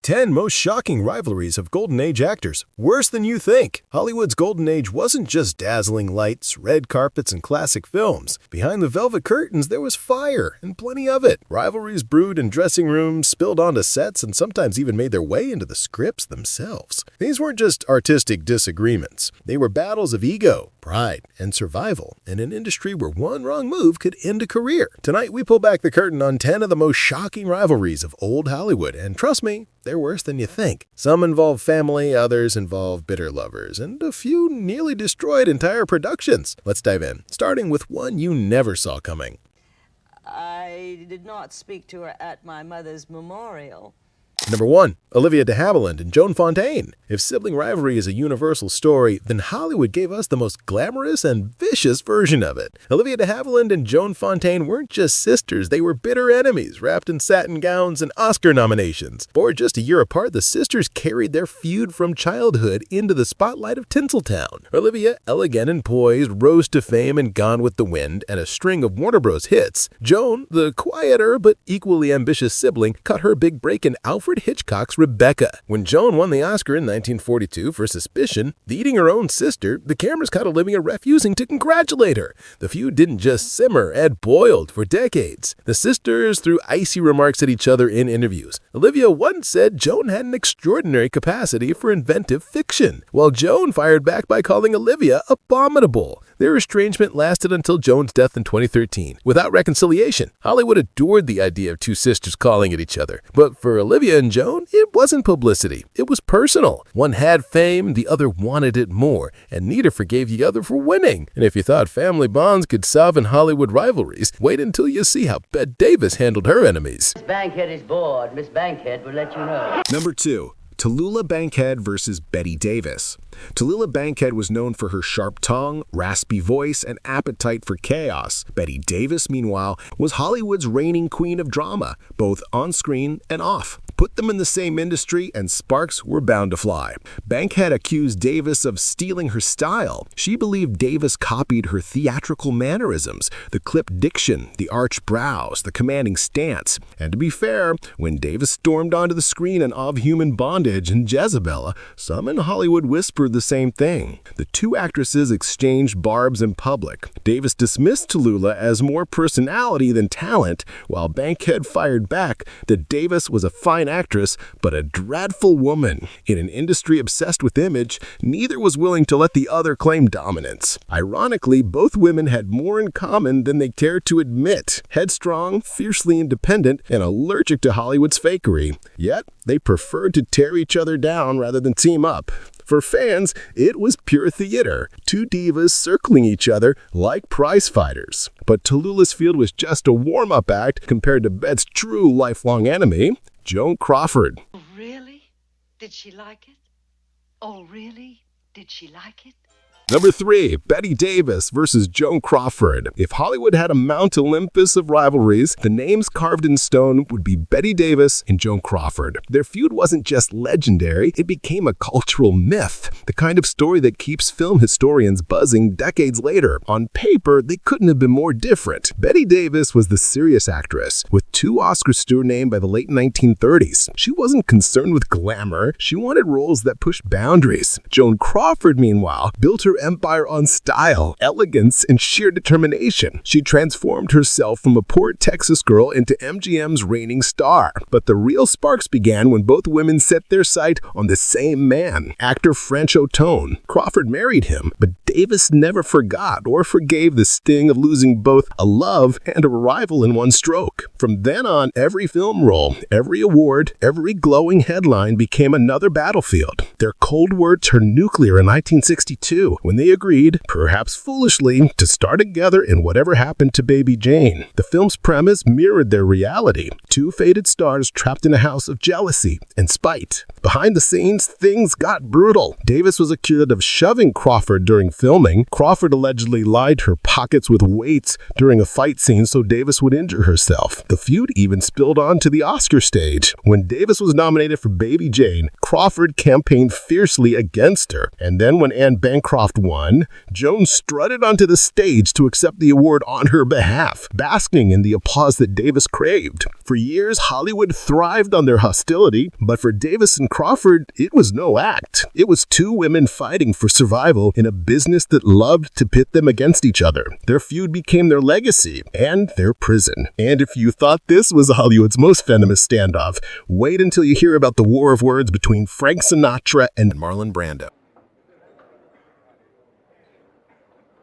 10 most shocking rivalries of Golden Age actors. Worse than you think. Hollywood's Golden Age wasn't just dazzling lights, red carpets, and classic films. Behind the velvet curtains, there was fire, and plenty of it. Rivalries brewed in dressing rooms, spilled onto sets, and sometimes even made their way into the scripts themselves. These weren't just artistic disagreements. They were battles of ego, pride, and survival in an industry where one wrong move could end a career. Tonight, we pull back the curtain on 10 of the most shocking rivalries of old Hollywood, and trust me, they're worse than you think. Some involve family, others involve bitter lovers, and a few nearly destroyed entire productions. Let's dive in, starting with one you never saw coming. I did not speak to her at my mother's memorial. Number 1. Olivia de Havilland and Joan Fontaine. If sibling rivalry is a universal story, then Hollywood gave us the most glamorous and vicious version of it. Olivia de Havilland and Joan Fontaine weren't just sisters, they were bitter enemies, wrapped in satin gowns and Oscar nominations. Born just a year apart, the sisters carried their feud from childhood into the spotlight of Tinseltown. Olivia, elegant and poised, rose to fame in Gone with the Wind and a string of Warner Bros. Hits. Joan, the quieter but equally ambitious sibling, cut her big break in Alfred Hitchcock's Rebecca. When Joan won the Oscar in 1942 for Suspicion, eating her own sister, the cameras caught Olivia refusing to congratulate her. The feud didn't just simmer, it boiled for decades. The sisters threw icy remarks at each other in interviews. Olivia once said Joan had an extraordinary capacity for inventive fiction, while Joan fired back by calling Olivia abominable. Their estrangement lasted until Joan's death in 2013. Without reconciliation, Hollywood adored the idea of two sisters calling at each other. But for Olivia and Joan, it wasn't publicity. It was personal. One had fame, the other wanted it more, and neither forgave the other for winning. And if you thought family bonds could soften Hollywood rivalries, wait until you see how Bette Davis handled her enemies. Miss Bankhead is bored. Miss Bankhead will let you know. Number 2. Tallulah Bankhead versus Bette Davis. Tallulah Bankhead was known for her sharp tongue, raspy voice, and appetite for chaos. Bette Davis, meanwhile, was Hollywood's reigning queen of drama, both on screen and off. Put them in the same industry and sparks were bound to fly. Bankhead accused Davis of stealing her style. She believed Davis copied her theatrical mannerisms, the clipped diction, the arched brows, the commanding stance. And to be fair, when Davis stormed onto the screen in Of Human Bondage and Jezebella, some in Hollywood whispered the same thing. The two actresses exchanged barbs in public. Davis dismissed Tallulah as more personality than talent, while Bankhead fired back that Davis was a fine actress, but a dreadful woman. In an industry obsessed with image, neither was willing to let the other claim dominance. Ironically, both women had more in common than they cared to admit. Headstrong, fiercely independent, and allergic to Hollywood's fakery. Yet, they preferred to tear each other down rather than team up. For fans, it was pure theater, two divas circling each other like prize fighters. But Tallulah's field was just a warm-up act compared to Bette's true lifelong enemy, Joan Crawford. Oh, really? Did she like it? Oh, really? Did she like it? Number 3. Bette Davis versus Joan Crawford. If Hollywood had a Mount Olympus of rivalries, the names carved in stone would be Bette Davis and Joan Crawford. Their feud wasn't just legendary, it became a cultural myth, the kind of story that keeps film historians buzzing decades later. On paper, they couldn't have been more different. Bette Davis was the serious actress, with 2 Oscars to her name by the late 1930s. She wasn't concerned with glamour, she wanted roles that pushed boundaries. Joan Crawford, meanwhile, built her empire on style, elegance, and sheer determination. She transformed herself from a poor Texas girl into MGM's reigning star. But the real sparks began when both women set their sight on the same man, actor Frank Otone. Crawford married him, but Davis never forgot or forgave the sting of losing both a love and a rival in one stroke. From then on, every film role, every award, every glowing headline became another battlefield. Their Cold War turned nuclear in 1962, when they agreed, perhaps foolishly, to star together in Whatever Happened to Baby Jane. The film's premise mirrored their reality. 2 faded stars trapped in a house of jealousy and spite. Behind the scenes, things got brutal. Davis was accused of shoving Crawford during filming. Crawford allegedly lined her pockets with weights during a fight scene so Davis would injure herself. The feud even spilled onto the Oscar stage. When Davis was nominated for Baby Jane, Crawford campaigned fiercely against her. And then when Anne Bancroft won, Joan strutted onto the stage to accept the award on her behalf, basking in the applause that Davis craved. For years, Hollywood thrived on their hostility, but for Davis and Crawford, it was no act. It was two women fighting for survival in a business that loved to pit them against each other. Their feud became their legacy and their prison. And if you thought this was Hollywood's most venomous standoff, wait until you hear about the war of words between Frank Sinatra and Marlon Brando.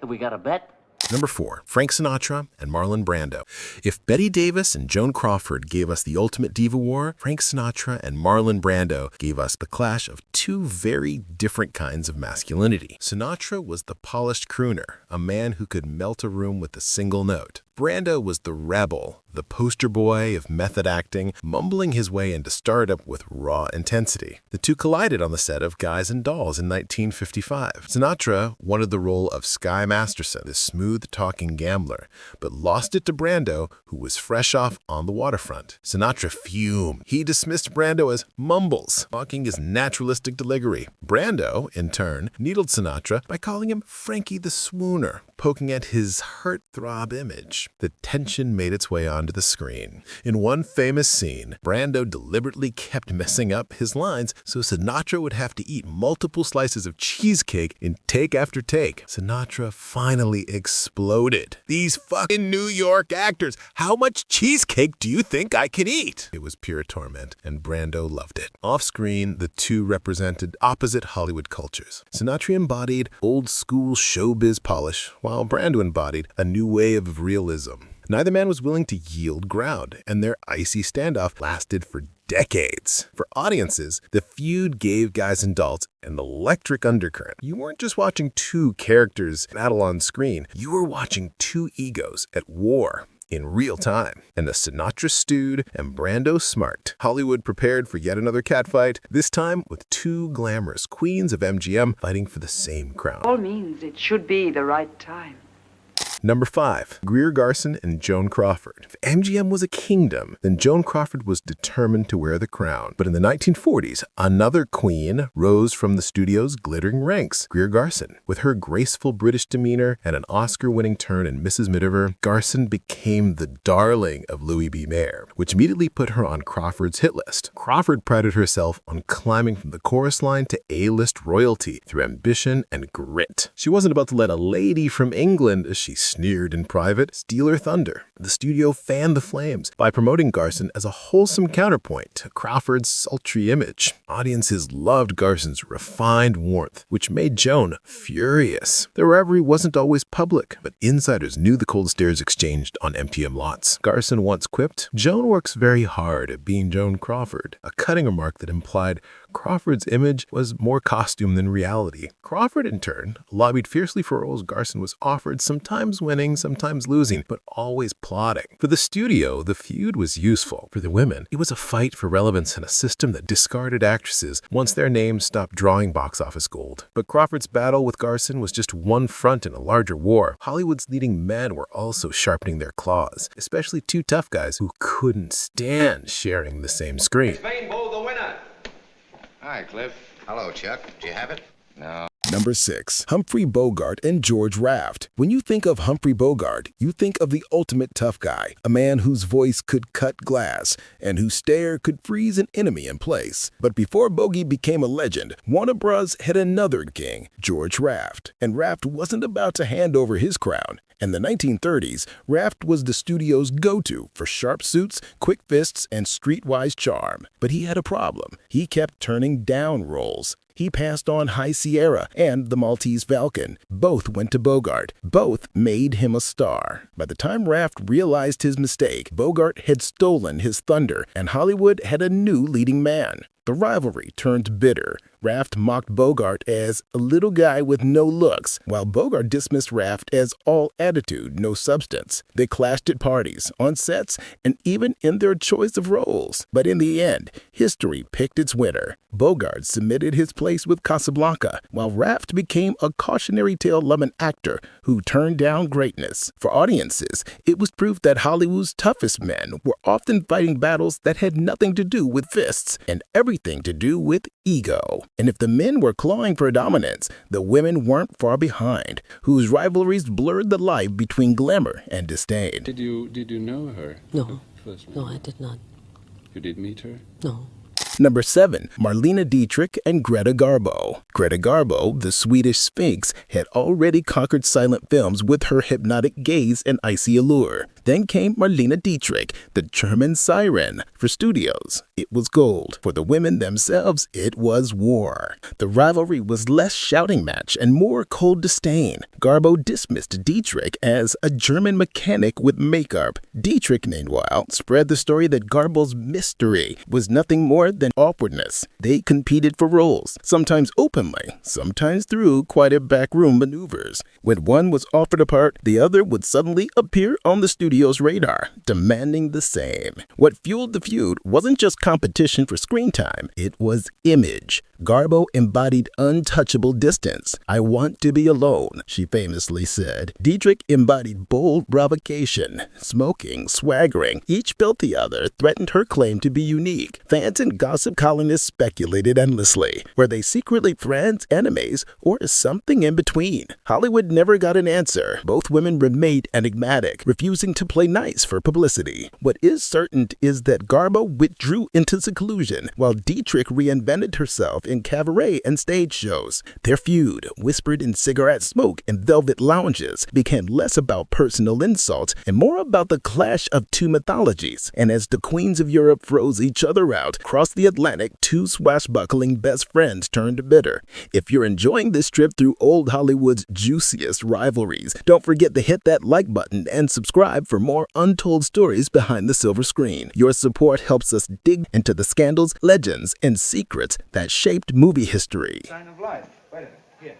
Have we got a bet? Number 4, Frank Sinatra and Marlon Brando. If Betty Davis and Joan Crawford gave us the ultimate diva war, Frank Sinatra and Marlon Brando gave us the clash of two very different kinds of masculinity. Sinatra was the polished crooner, a man who could melt a room with a single note. Brando was the rebel, the poster boy of method acting, mumbling his way into stardom with raw intensity. The two collided on the set of Guys and Dolls in 1955. Sinatra wanted the role of Sky Masterson, the smooth-talking gambler, but lost it to Brando, who was fresh off On the Waterfront. Sinatra fumed. He dismissed Brando as mumbles, mocking his naturalistic delivery. Brando, in turn, needled Sinatra by calling him Frankie the Swooner, poking at his heartthrob image. The tension made its way onto the screen. In one famous scene, Brando deliberately kept messing up his lines so Sinatra would have to eat multiple slices of cheesecake in take after take. Sinatra finally exploded. "These fucking New York actors, how much cheesecake do you think I can eat?" It was pure torment, and Brando loved it. Off-screen, the two represented opposite Hollywood cultures. Sinatra embodied old-school showbiz polish, while Brando embodied a new wave of realism. Neither man was willing to yield ground, and their icy standoff lasted for decades. For audiences, the feud gave Guys and Dolls an electric undercurrent. You weren't just watching two characters battle on screen, you were watching two egos at war in real time. And the Sinatra stewed and Brando smarked. Hollywood prepared for yet another catfight, this time with two glamorous queens of MGM fighting for the same crown. All means it should be the right time. Number 5, Greer Garson and Joan Crawford. If MGM was a kingdom, then Joan Crawford was determined to wear the crown. But in the 1940s, another queen rose from the studio's glittering ranks, Greer Garson. With her graceful British demeanor and an Oscar-winning turn in Mrs. Miniver, Garson became the darling of Louis B. Mayer, which immediately put her on Crawford's hit list. Crawford prided herself on climbing from the chorus line to A-list royalty through ambition and grit. She wasn't about to let a lady from England, as she sneered in private, steal her thunder. The studio fanned the flames by promoting Garson as a wholesome counterpoint to Crawford's sultry image. Audiences loved Garson's refined warmth, which made Joan furious. Their rivalry wasn't always public, but insiders knew the cold stares exchanged on MTM lots. Garson once quipped, "Joan works very hard at being Joan Crawford," a cutting remark that implied Crawford's image was more costume than reality. Crawford, in turn, lobbied fiercely for roles Garson was offered, sometimes winning, sometimes losing, but always plotting. For the studio, the feud was useful. For the women, it was a fight for relevance in a system that discarded actresses once their names stopped drawing box office gold. But Crawford's battle with Garson was just one front in a larger war. Hollywood's leading men were also sharpening their claws, especially two tough guys who couldn't stand sharing the same screen. Spain Bowl, the winner. Hi, Cliff. Hello, Chuck. Do you have it? No. Number 6, Humphrey Bogart and George Raft. When you think of Humphrey Bogart, you think of the ultimate tough guy, a man whose voice could cut glass and whose stare could freeze an enemy in place. But before Bogey became a legend, Warner Bros. Had another king, George Raft. And Raft wasn't about to hand over his crown. In the 1930s, Raft was the studio's go-to for sharp suits, quick fists, and streetwise charm. But he had a problem. He kept turning down roles. He passed on High Sierra and the Maltese Falcon. Both went to Bogart. Both made him a star. By the time Raft realized his mistake, Bogart had stolen his thunder, and Hollywood had a new leading man. The rivalry turned bitter. Raft mocked Bogart as a little guy with no looks, while Bogart dismissed Raft as all attitude, no substance. They clashed at parties, on sets, and even in their choice of roles. But in the end, history picked its winner. Bogart cemented his place with Casablanca, while Raft became a cautionary tale-loving actor who turned down greatness. For audiences, it was proof that Hollywood's toughest men were often fighting battles that had nothing to do with fists and everything to do with ego. And if the men were clawing for dominance, the women weren't far behind, whose rivalries blurred the line between glamour and disdain. Did you know her? No. First No, I did not. You did meet her? No. Number 7. Marlene Dietrich and Greta Garbo. Greta Garbo, the Swedish Sphinx, had already conquered silent films with her hypnotic gaze and icy allure. Then came Marlene Dietrich, the German siren. For studios, it was gold. For the women themselves, it was war. The rivalry was less shouting match and more cold disdain. Garbo dismissed Dietrich as a German mechanic with makeup. Dietrich, meanwhile, spread the story that Garbo's mystery was nothing more than awkwardness. They competed for roles, sometimes openly, sometimes through quiet backroom maneuvers. When one was offered a part, the other would suddenly appear on the studio's radar, demanding the same. What fueled the feud wasn't just competition for screen time, it was image. Garbo embodied untouchable distance. "I want to be alone," she famously said. Dietrich embodied bold provocation, smoking, swaggering. Each felt the other threatened her claim to be unique. Fans and gossip columnists speculated endlessly. Were they secretly friends, enemies, or something in between? Hollywood never got an answer. Both women remained enigmatic, refusing to play nice for publicity. What is certain is that Garbo withdrew into seclusion, while Dietrich reinvented herself in cabaret and stage shows. Their feud, whispered in cigarette smoke and velvet lounges, became less about personal insults and more about the clash of two mythologies. And as the queens of Europe froze each other out across the Atlantic, two swashbuckling best friends turned bitter. If you're enjoying this trip through old Hollywood's juiciest rivalries, don't forget to hit that like button and subscribe for more untold stories behind the silver screen. Your support helps us dig into the scandals, legends, and secrets that shaped movie history. Sign of life. Wait a minute. Here.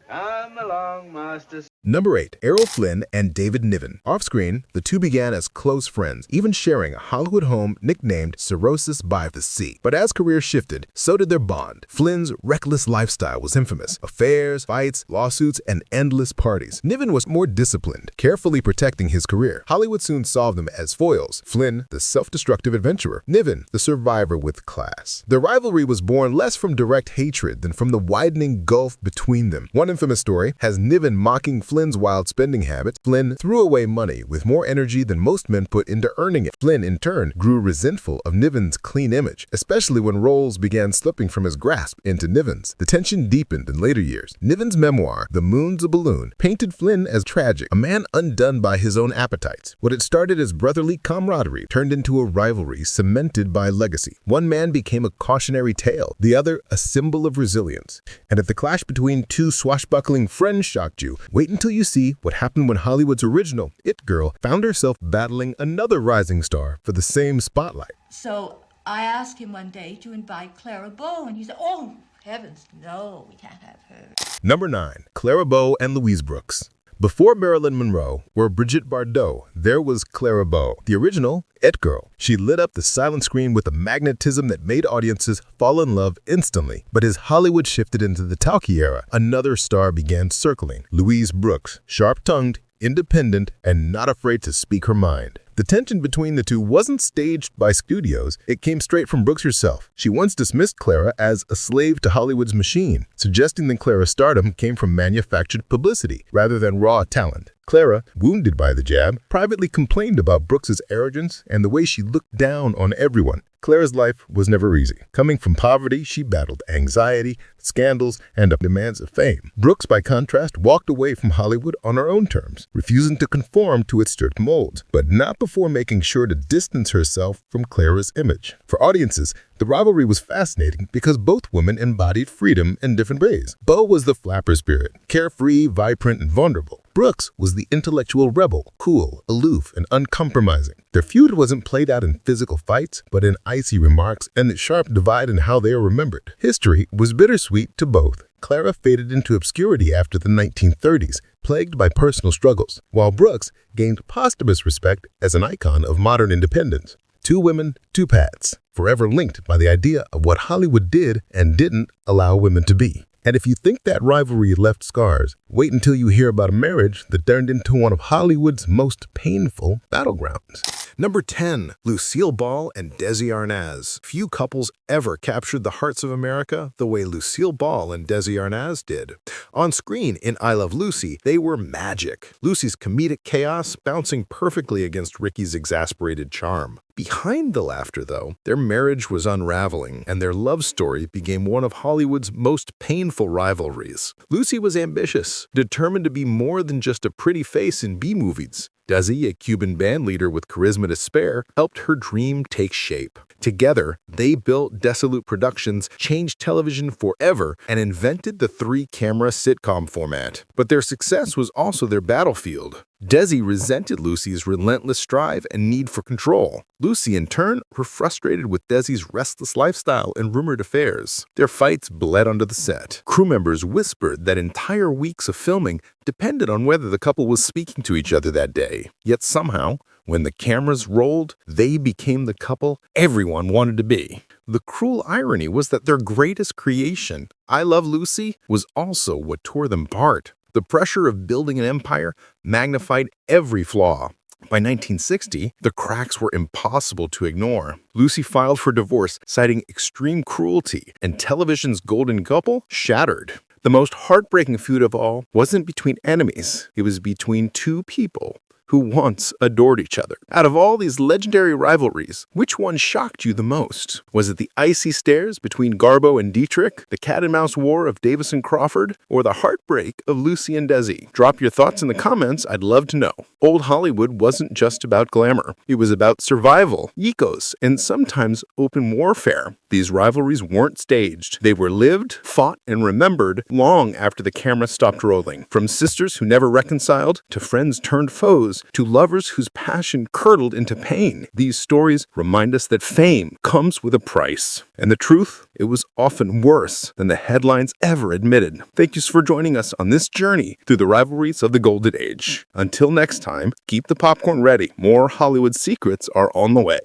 Come along, master. Number 8. Errol Flynn and David Niven. Off-screen, the two began as close friends, even sharing a Hollywood home nicknamed Cirrhosis by the Sea. But as careers shifted, so did their bond. Flynn's reckless lifestyle was infamous. Affairs, fights, lawsuits, and endless parties. Niven was more disciplined, carefully protecting his career. Hollywood soon saw them as foils. Flynn, the self-destructive adventurer. Niven, the survivor with class. The rivalry was born less from direct hatred than from the widening gulf between them. One infamous story has Niven mocking Flynn's wild spending habits. Flynn threw away money with more energy than most men put into earning it. Flynn, in turn, grew resentful of Niven's clean image, especially when roles began slipping from his grasp into Niven's. The tension deepened in later years. Niven's memoir, The Moon's a Balloon, painted Flynn as tragic, a man undone by his own appetites. What had started as brotherly camaraderie turned into a rivalry cemented by legacy. One man became a cautionary tale, the other a symbol of resilience. And if the clash between two swashbuckling friends shocked you, wait until you see what happened when Hollywood's original It Girl found herself battling another rising star for the same spotlight. So I asked him one day to invite Clara Bow, and he said, "Oh, heavens, no, we can't have her." Number 9. Clara Bow and Louise Brooks. Before Marilyn Monroe or Brigitte Bardot, there was Clara Bow, the original It Girl. She lit up the silent screen with a magnetism that made audiences fall in love instantly. But as Hollywood shifted into the talkie era, another star began circling. Louise Brooks, sharp-tongued, independent, and not afraid to speak her mind. The tension between the two wasn't staged by studios, it came straight from Brooks herself. She once dismissed Clara as a slave to Hollywood's machine, suggesting that Clara's stardom came from manufactured publicity rather than raw talent. Clara, wounded by the jab, privately complained about Brooks's arrogance and the way she looked down on everyone. Clara's life was never easy. Coming from poverty, she battled anxiety, scandals, and demands of fame. Brooks, by contrast, walked away from Hollywood on her own terms, refusing to conform to its strict molds. But not before before making sure to distance herself from Clara's image. For audiences, the rivalry was fascinating because both women embodied freedom in different ways. Beau was the flapper spirit, carefree, vibrant, and vulnerable. Brooks was the intellectual rebel, cool, aloof, and uncompromising. Their feud wasn't played out in physical fights, but in icy remarks and the sharp divide in how they are remembered. History was bittersweet to both. Clara faded into obscurity after the 1930s, plagued by personal struggles, while Brooks gained posthumous respect as an icon of modern independence. Two women, two paths, forever linked by the idea of what Hollywood did and didn't allow women to be. And if you think that rivalry left scars, wait until you hear about a marriage that turned into one of Hollywood's most painful battlegrounds. Number 10. Lucille Ball and Desi Arnaz. Few couples ever captured the hearts of America the way Lucille Ball and Desi Arnaz did. On screen in I Love Lucy, they were magic. Lucy's comedic chaos bouncing perfectly against Ricky's exasperated charm. Behind the laughter, though, their marriage was unraveling, and their love story became one of Hollywood's most painful rivalries. Lucy was ambitious, determined to be more than just a pretty face in B-movies. Desi, a Cuban bandleader with charisma to spare, helped her dream take shape. Together, they built Dissolute Productions, changed television forever, and invented the three-camera sitcom format. But their success was also their battlefield. Desi resented Lucy's relentless drive and need for control. Lucy, in turn, were frustrated with Desi's restless lifestyle and rumored affairs. Their fights bled onto the set. Crew members whispered that entire weeks of filming depended on whether the couple was speaking to each other that day. Yet somehow, when the cameras rolled, they became the couple everyone wanted to be. The cruel irony was that their greatest creation, I Love Lucy, was also what tore them apart. The pressure of building an empire magnified every flaw. By 1960, the cracks were impossible to ignore. Lucy filed for divorce, citing extreme cruelty, and television's golden couple shattered. The most heartbreaking feud of all wasn't between enemies, it was between two people who once adored each other. Out of all these legendary rivalries, which one shocked you the most? Was it the icy stares between Garbo and Dietrich, the cat-and-mouse war of Davis and Crawford, or the heartbreak of Lucy and Desi? Drop your thoughts in the comments, I'd love to know. Old Hollywood wasn't just about glamour. It was about survival, ecos, and sometimes open warfare. These rivalries weren't staged. They were lived, fought, and remembered long after the camera stopped rolling. From sisters who never reconciled, to friends turned foes, to lovers whose passion curdled into pain. These stories remind us that fame comes with a price. And the truth, it was often worse than the headlines ever admitted. Thank you for joining us on this journey through the rivalries of the Golden Age. Until next time, keep the popcorn ready. More Hollywood secrets are on the way.